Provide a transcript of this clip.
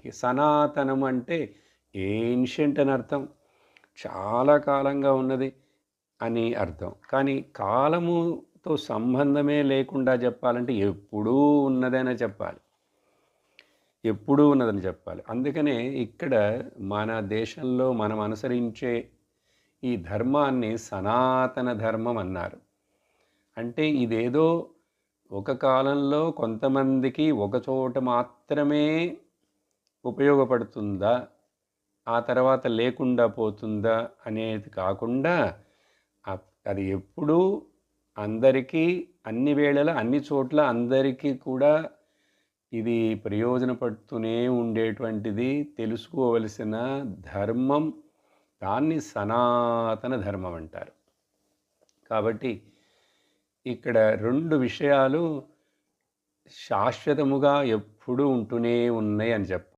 దానికి. సనాతనం అంటే ఏన్షియంట్ అని అర్థం. చాలా కాలంగా ఉన్నది అని అర్థం. కానీ కాలముతో సంబంధమే లేకుండా చెప్పాలంటే ఎప్పుడూ ఉన్నదనే చెప్పాలి. ఎప్పుడూ ఉన్నదని చెప్పాలి. అందుకనే ఇక్కడ మన దేశంలో మనం అనుసరించే ఈ ధర్మాన్ని సనాతన ధర్మం అన్నారు. అంటే ఇదేదో ఒక కాలంలో కొంతమందికి ఒక చోట మాత్రమే ఉపయోగపడుతుందా? ఆ తర్వాత లేకుండా పోతుందా? అనేది కాకుండా అది ఎప్పుడూ అందరికీ, అన్ని వేళలా, అన్ని చోట్ల అందరికీ కూడా ఇది ప్రయోజనపడుతూనే ఉండేటువంటిది తెలుసుకోవలసిన ధర్మం. దాన్ని సనాతన ధర్మం అంటారు. కాబట్టి ఇక్కడ 2 విషయాలు శాశ్వతముగా ఎప్పుడూ ఉంటూనే ఉన్నాయి అని చెప్పాలి.